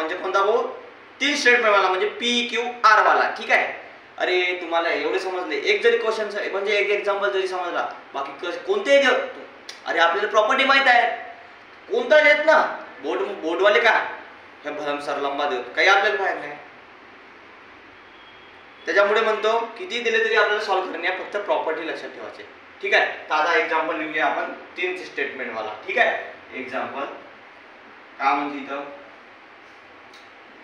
म्हणजे कोणता भाऊ, 3 स्टेटमेंट वाला म्हणजे PQR वाला. ठीक आहे. अरे तुम्हाला एवढे समजले, एक जरी क्वेश्चन म्हणजे एक एक्झाम्पल जरी समजला, बाकी कोणतेही अरे आपल्याला प्रॉपर्टी माहित आहे, कोणता देत ना बोर्डवाले का हे भरमसार लंबा देत, काही आपल्याला माहित नाही. त्याच्यामुळे म्हणतो किती दिले तरी आपल्याला सॉल्व्ह करणे, फक्त प्रॉपर्टी लक्षात ठेवायचे. ठीक आहे. तर आता एक्झाम्पल लिहूया आपण 3 स्टेटमेंट वाला. ठीक आहे. एक्झाम्पल काय म्हणते इथं,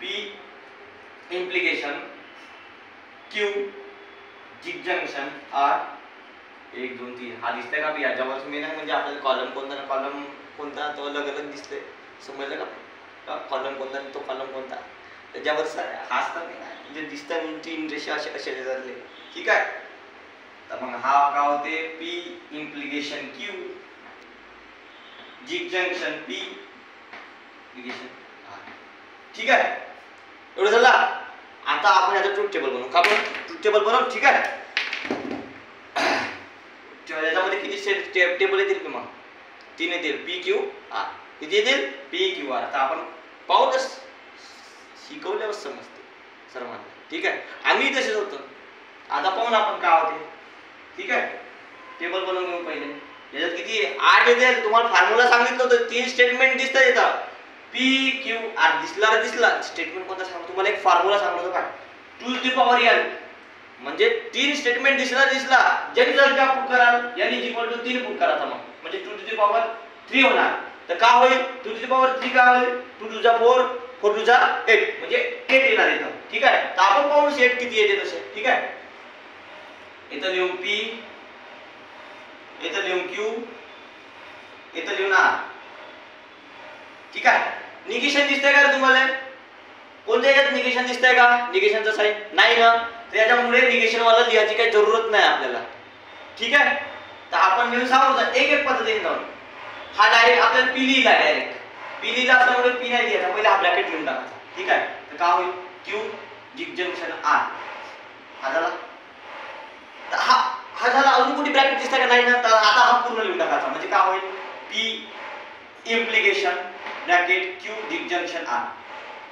P implication Q disjunction R 1 2 3. हा दिसतंय का? याच्यावर मेन आहे म्हणजे आपल्याला कॉलम कोणता तो अलग अलग दिसतोय, समजलं का? कॉलम कोणता तो कॉलम कोणता, त्याच्यावर हाच तर नाही जे दिसतंय म्हणून 3 रेषा असे झाले. ठीक आहे. तर मग हा काय होते, P implication Q disjunction P implication R. ठीक आहे. एवढं झालं. आता आपण याचं ट्रूथ टेबल बनवू. का पण ट्रूथ टेबल बनवू. ठीक आहे. याच्यामध्ये किती टेबल येतील मग? 3 येतील. PQR किती येतील? PQR. आता आपण पाहू, शिकवल्यावर समजते सर्वांना. ठीक आहे. आम्ही तसेच होतो. आता पाहून आपण काय होते. ठीक आहे. टेबल बनवून घेऊ पहिले. याच्यात किती 8 येतील. तुम्हाला फॉर्म्युला सांगितलं होतं, 3 स्टेटमेंट दिसतात येतात. PQR दिसला स्टेटमेंट कोणता सांगतो तुम्हाला, एक फॉर्म्युला सांगतो का, 2 टू द पॉवर n म्हणजे 3 स्टेटमेंट दिसला ज्यांनी जर का पुट कराल n = 3 पुट करायचा मग म्हणजे 2 टू द पॉवर 3 होणार. तर काय होईल, 2 टू द पॉवर 3 काय होईल, 2 टू द 4 4 टू द 8 म्हणजे 8 येणार इथं. ठीक आहे. तर आपण पाहू सेट किती येते तसे. ठीक आहे. इथं लिहून P, इथं लिहून Q, इथं लिहून R. ठीक आहे. निगेशन दिसतंय का तुम्हाला? कोणत्या याच्यात निगेशन दिसतंय का? निगेशनचं साइन नाही ना, त्याच्यामुळे निगेशन वाला लिहायची काही जरूरत नाही आपल्याला. ठीक आहे. तर आपण लिहून सांगू एक पद्धतीने जाऊन. हा डायरेक्ट आपल्याला P लिहिला, डायरेक्ट P लिहिला असल्यामुळे P नाही लिहायचा, पहिले हा ब्रॅकेट लिहून टाकायचा. ठीक आहे. तर काय होईल, Q डिस्जंक्शन R. हा झाला. तर हा झाला. अजून कुठे ब्रॅकेट दिसतंय का? नाही ना. तर आता हा पूर्ण लिहून टाकायचा म्हणजे काय होईल, P implication bracket Q disjunction R.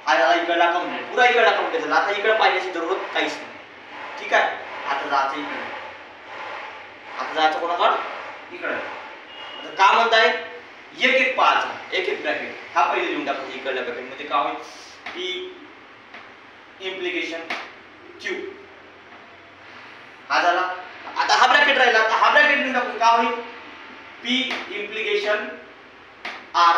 हा झाला इकडला कंप्लीट, पुरा इकडला कंप्लीट झाला. आता इकडे पाहिल्याची जरूरत काहीच नाही. ठीक आहे. आता जायचं इकडे, आता जायचं कोणाकडे, इकडे. आता काय म्हणताय, एक पाहायचा, एक ब्रॅकेट हा पहिले लिहून टाकायचा इकडल्या ब्रॅकेट मध्ये. काय होईल, P इम्प्लिकेशन Q. हा झाला. आता हा ब्रॅकेट राहिला, आता हा ब्रॅकेट लिहून टाकून काय होईल, P इम्प्लिकेशन R.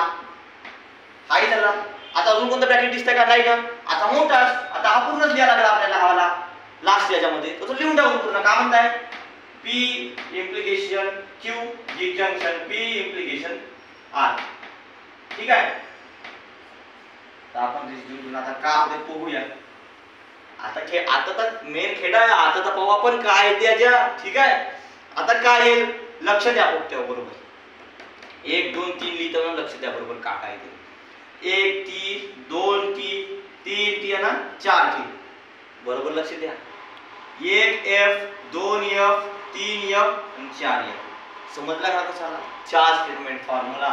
हाही झाला. आता अजून कोणतं ब्रॅकेट दिसतंय का? नाही ना. आता मोठा, आता हा पूर्णच लिहायला लागला आपल्याला, हवाला लास्ट याच्यामध्ये तो लिहून टाकून पूर्ण. काय म्हणताय, P implication Q disjunction P implication R. ठीक आहे. तर आपण रिझ्यूम आता काय होते पाहूया. आता तर मेन खेळ आहे. आता तर पाहू आपण काय येते याच्या. ठीक आहे. आता काय येईल लक्ष द्या बरोबर. 1 2 3 लिहिताना लक्ष द्या बरोबर काय येते. 1 T 2 T 3 T आहे ना, 4 T बरोबर लक्ष द्या. 1 F 2 F 3 F आणि 4 F. समजला का कसा? 4 स्टेटमेंट फॉर्म्युला.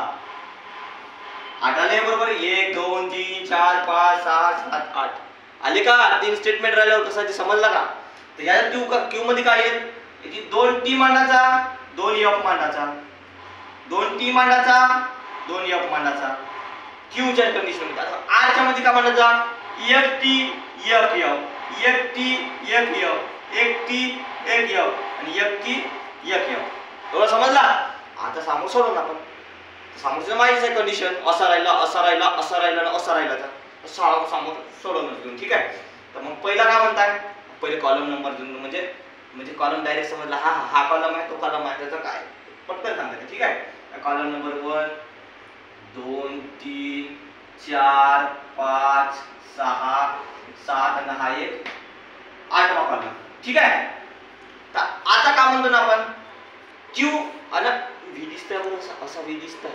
आठाले बरोबर 1 2 3 4 5 6 7 8 आले का? 3 स्टेटमेंट राहिल्यावर कसं ते समजला का? तर याच्यात Q मध्ये काय येईल, याची 2 T मांडायचा 2 F मांडायचा, 2 T मांडायचा 2 F मांडायचा. Q च्या कंडिशन मध्ये. आता R च्या मध्ये काय मांडायचा, 1 T 1 F 1 T 1 F 1 T 1 F आणि 1 T 1 F. एवढं समजला? आता सामोर सोडून आपण सामोरचं माहितीच आहे कंडिशन, असा राहिला असा राहिला असा राहिला आणि असा राहिला, तर सामोर सोडवूनच घेऊन. ठीक आहे. तर मग पहिला काय म्हणताय, पहिले कॉलम नंबर म्हणजे कॉलम डायरेक्ट समजला, हा कॉलम आहे तो कॉलम आहे, त्याचं काय पटकन सांगायचं. ठीक आहे. कॉलम नंबर 1 2 3 4 5 6 7 आणि हा एक 8वा कॉलम. ठीक आहे. तर आता काय म्हणतो ना आपण, Q आणि V दिसतंय बरोबर, असा V दिसतंय,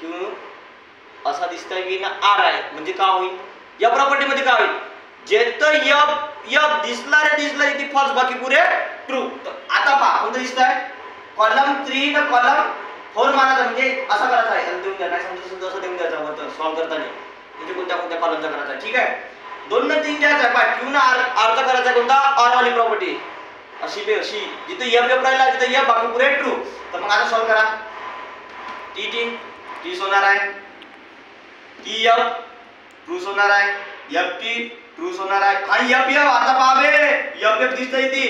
Q असा दिसतंय की ना R आहे, म्हणजे काय होईल या प्रॉपर्टी मध्ये काय होईल, जेथं F दिसला इथे फॉल्स, बाकी पुरे ट्रू. तर आता पहा कोणतं दिसतंय, कॉलम 3 ना कॉलम 4 मानायचा म्हणजे असा करायचा आहे, देऊन द्या नाही समजून असं देऊन द्यायचा होतं सॉल्व करताना. म्हणजे कोणत्या कोणत्या कॉलमचा करायचा. ठीक आहे. 2 न 3 द्यायचा आहे. पहा Q न अर्थ करायचा कोणता ऑर वाली प्रॉपर्टी. अशी बे अशी जिथे F राहिला तिथे F बाकी पुरे ट्रू. तर मग आता सॉल्व करा. T होणार आहे. TF ट्रूच होणार आहे. FT ट्रूच होणार आहे. हा FF आता पाहावे FF दिसतंय ती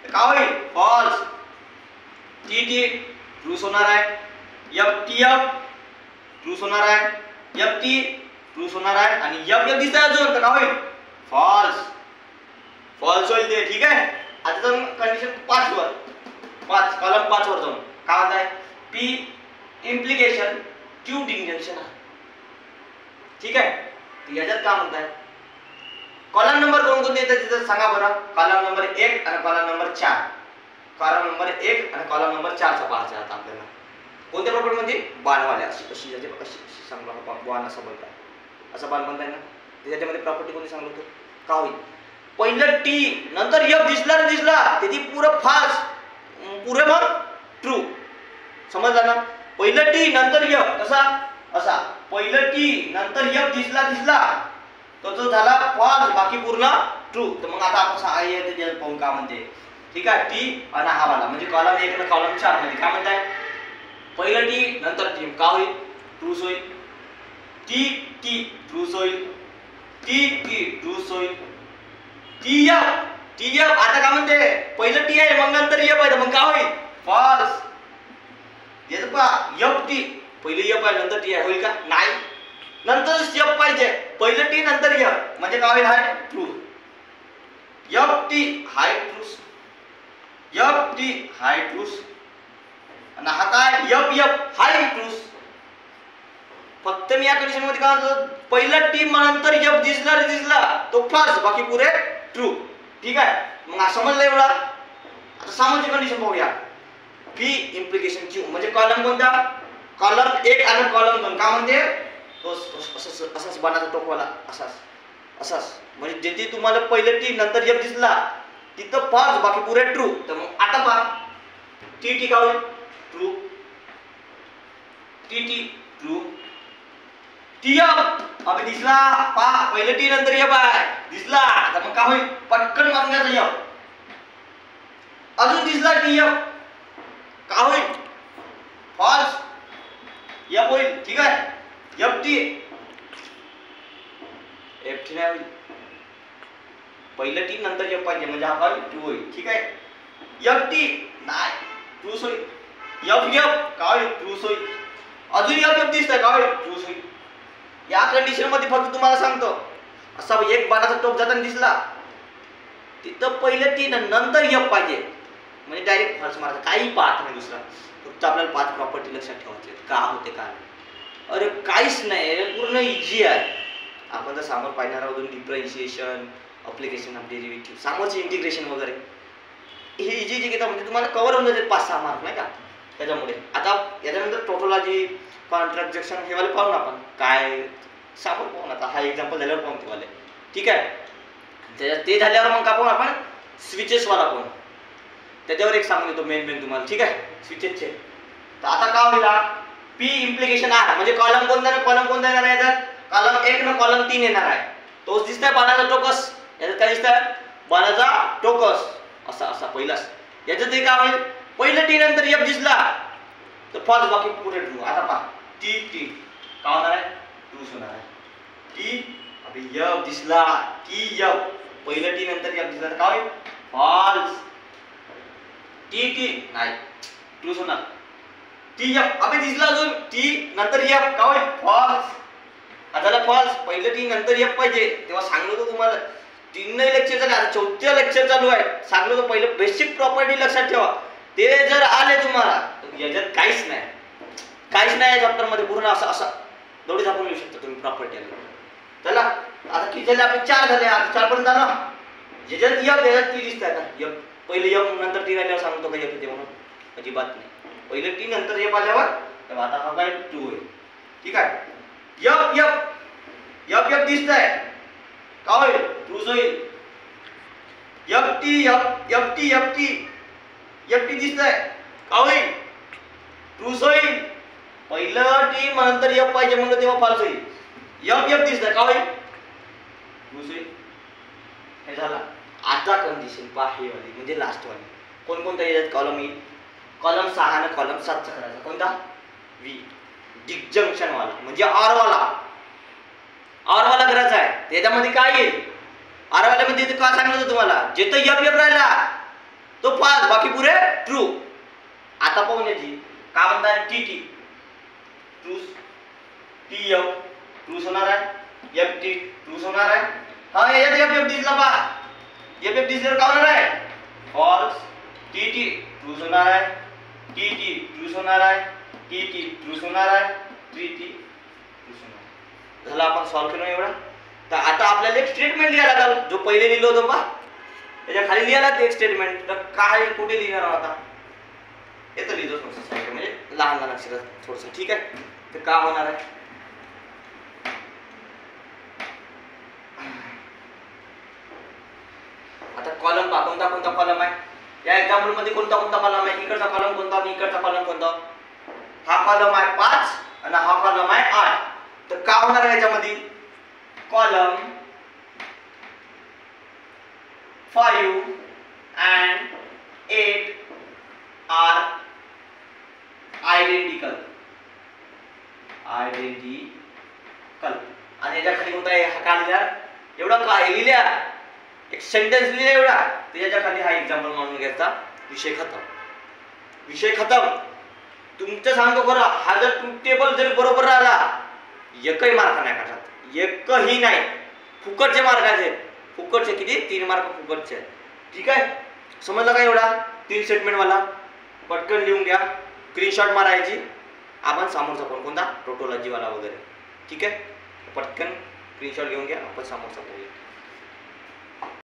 काय होईल फॉल्स. TT ट्रूच होणार आहे. FTF ट्रूच होणार आहे. FT ट्रूच होणार आहे आणि FF दिसतंय अजून तर काय होईल फॉल्स. फॉल्स होईल ते. ठीक आहे. आता जाऊन कंडिशन 5 वर 5 कॉलम 5 वर जाऊन काय म्हणताय P इम्प्लिकेशन Q डिंजंक्शन आहे. ठीक आहे. याच्यात काय म्हणताय कॉलम नंबर कोणकोणते येतात तिथे सांगा बरं. कॉलम नंबर 1 आणि कॉलम नंबर 4. कॉलम नंबर 1 आणि कॉलम नंबर 4 चा पाहायचा आता आपल्याला. कोणत्या प्रॉपर्टी मध्ये बाणवाल्या अशी कशी जाते कशी सांगला बाण असं बोलताय असं बाण म्हणताय ना. त्याच्यामध्ये प्रॉपर्टी कोणी सांगलं होतं का होईल पहिलं T नंतर F दिसला त्याची पुरं फास्ट पुरे मग ट्रू. समजलं ना. पहिलं T नंतर F कसा असा पहिलं T नंतर F दिसला तो जो झाला फॉल्स बाकी पूर्ण ट्रू. तर मग आता आपण पाहून का म्हणते. ठीक आहे. T आणि हा वाला म्हणजे कॉलम 1 आणि कॉलम 4 मध्ये काय म्हणताय पहिलं T नंतर T का होईल ट्रूच होईल. T ट्रूच होईल. T ट्रूच होईल. TF आता काय म्हणते पहिलं T आहे मग नंतर F आहे मग काय होईल फॉल्स. याचं पहा FT पहिलं F आहे नंतर T आहे होईल का नाही. नंतर F पाहिजे पहिलं T नंतर F म्हणजे काय होईल हाय ट्रू. FT हाय ट्रूस. FT हाय ट्रूस आणि हा काय FF हाय ट्रूस. फक्त मी या कंडिशन मध्ये काय म्हणतो पहिला T नंतर F दिसला तो फॉल्स बाकी पुरे ट्रू. ठीक आहे. मग समजलं एवढा. आता सामान्य कंडिशन पाहूया. P इम्प्लिकेशन Q म्हणजे कॉलम कोणता कॉलम 1 आणि कॉलम 2 काय म्हणते तो असाच बनाचा टोकवाला असाच म्हणजे जिथे तुम्हाला पहिलं T नंतर F दिसला तिथं फॉल्स बाकी पुरे ट्रू. तर मग आता पहा TT काय होईल ट्रू. TT true. TF अबे दिसला पहा पहिलं T नंतर F आहे दिसला तर मग काय होईल पटकन मारून घ्यायचं F. अजून दिसला TF काय होईल फॉल्स F होईल. ठीक आहे. FT नाही होईल पहिलं T नंतर F पाहिजे म्हणजे हा काय ट्रू होईल. ठीक आहे. FT नाही ट्रूच होईल. FF काय होईल ट्रूच होईल. अजून FF दिसतंय काय होईल ट्रूच होईल. या कंडिशन मध्ये फक्त तुम्हाला सांगतो असा एक बाणाचा टोक जाताना दिसला तिथं पहिलं T नंतर F पाहिजे म्हणजे डायरेक्ट फॉल्स मारायचं. काही पाहत नाही दुसरा. फक्त आपल्याला 5 प्रॉपर्टी लक्षात ठेवायचे का होते काय. अरे काहीच नाही पूर्ण इझी आहे. आपण जर समोर पाहणार आहोत डिफरन्शिएशन ॲप्लिकेशन ऑफ डेरिव्हेटिव्ह समोरचे इंटिग्रेशन वगैरे हे इझी जे घेतात म्हणजे तुम्हाला कव्हर होऊन जाते 5-6 मार्क नाही का. त्याच्यामुळे आता याच्यानंतर टोटोलॉजी ट्रान्झॅक्शन हे वाले पाहू ना आपण काय समोर पाहू. आता हा एक्झाम्पल झाल्यावर पाहू ते वाले. ठीक आहे. ते झाल्यावर मग का पाहू आपण स्विचेस वाला पाहू. त्याच्यावर एक सांगून देतो मेन तुम्हाला. ठीक आहे स्विचेसचे. तर आता काय होईल P इम्प्लिकेशन R म्हणजे कॉलम कोणता येणार आहे याच्यात कॉलम 1 न कॉलम 3 येणार आहे. तोच दिसतंय बाणाचा टोकस. याच्यात काय दिसतंय बाणाचा टोकस असा पहिलाच. याच्यात हे काय होईल पहिलं T नंतर F दिसला तर फॉल्स बाकी पुरे ट्रू. आता पहा T काय होणार आहे ट्रूच होणार आहे. T अबे F दिसला TF पहिलं T नंतर F दिसला तर काय होईल फॉल्स. T नाही ट्रूच होणार. TF अबे दिसला अजून T नंतर F काय होईल फॉल्स. आता फॉल्स पहिलं T नंतर F पाहिजे तेव्हा सांगलो होतो तुम्हाला 3 लेक्चर झाले आता 4थं लेक्चर चालू आहे. सांगलो होतो पहिलं बेसिक प्रॉपर्टी लक्षात ठेवा. ते जर आले तुम्हाला तर याच्यात काहीच नाही चॅप्टर मध्ये पूर्ण असं दौडी झापून लिहू शकता तुम्ही प्रॉपर्टी आले. चला आता किती झाले आपले 4 झाले. आता 4 पर्यंत झालं. ज्याच्यात F याच्यात T दिसतंय का F पहिले F नंतर T राहिल्यावर सांगतो का F येते म्हणून अजिबात नाही. पहिले T नंतर F आल्यावर तर आता हा काय ट्रू होईल. ठीक आहे. F दिसतंय काय होईल ट्रूच होईल. FT दिसतंय काय होईल ट्रूच होईल. पहिलं T नंतर F पाहिजे म्हणलं तेव्हा फॉल्स होईल. एफ एफ दिसतं का होईल दुसरी हे झाला. आता कंडिशन पहा हे वाली म्हणजे लास्ट वाली कोणकोणता याच्यात कॉलम येईल कॉलम 6 आणि कॉलम 7 चा करायचा कोणता व्ही डिस्जंक्शन वाला म्हणजे ऑर वाला करायचा आहे. त्याच्यामध्ये काय येईल ऑर वाल्यामध्ये का सांगितलं होतं तुम्हाला जिथं एफ एफ राहिला तो पास बाकी पुरे ट्रू. आता पाहून याची का म्हणतात T T true T F true होणार आहे एफ टी ट्रू होणार आहे. हा याच्यात एफ एफ दिसला पहा एफ एफ दिसल्यावर काय होणार आहे फॉल्स. टी टी ट्रू होणार आहे टी टी ट्रू होणार आहे टी टी ट्रू होणार आहे टी टी ट्रू होणार आहे. झालं आपण सॉल्व केलं एवढा. तर आता आपल्याला एक स्टेटमेंट लिहायला लागलं जो पहिले लिहिलं होतं पहा त्याच्या खाली लिहायला एक स्टेटमेंट. तर काय कुठे लिहिणार आता येतं लिहितोच नसतं म्हणजे लहान लहान अक्षरात थोडंसं ठीक आहे. तर का होणार आहे आता कॉलम पहा कोणता कॉलम आहे या एक्झाम्पल मध्ये कोणता कॉलम आहे इकडचा कॉलम कोणता आणि इकडचा कॉलम कोणता. हा कॉलम आहे 5 आणि हा कॉलम आहे 8. तर का होणार आहे याच्यामध्ये कॉलम 5 and 8 are identical आणि याच्या खाली कोणता आहे हा का लिहिला एवढा काय लिहिल्या एक सेंटेन्स लिहिला एवढा त्याच्या खाली हा एक्झाम्पल म्हणून घ्यायचा. विषय खतम. तुमचं सांगतो खरं हा जर ट्रूथ टेबल जर बरोबर राहिला एकही मार्क नाही काढत एकही नाही फुकटचे मार्काचे फुकटचे किती 3 मार्क फुकटचे ठीक आहे. समजलं का एवढा 3 स्टेटमेंट वाला पटकन लिहून घ्या स्क्रीनशॉट मारायची. आपण समोरचा पण कोणता टोटोलॉजी वाला वगैरे ठीक आहे पटकन स्क्रीनशॉट घेऊन घ्या आपण समोरचा बोलूया.